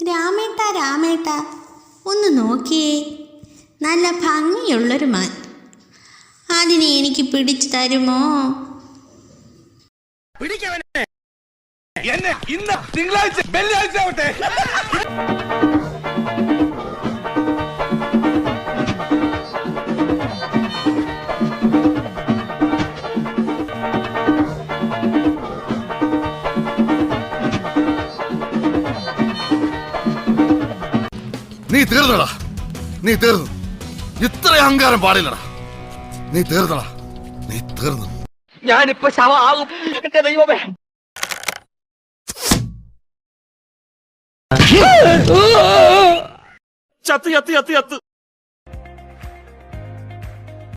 രാമേട്ട രാമേട്ട ഒന്ന് നോക്കിയേ, നല്ല ഭംഗിയുള്ളൊരു മാൻ. അതിനെ എനിക്ക് പിടിച്ചു തരുമോ? നീ തീർന്നടാ, നീ തീർന്നു. ഇത്ര അഹങ്കാരം പാടില്ലടാ. നീ തീർന്നടാ, നീ തീർന്നു. ഞാനിപ്പോ ശവമാകും. എന്റെ ദൈവമേ, ചത്ത് ചത്ത് ചത്ത് ചത്ത്.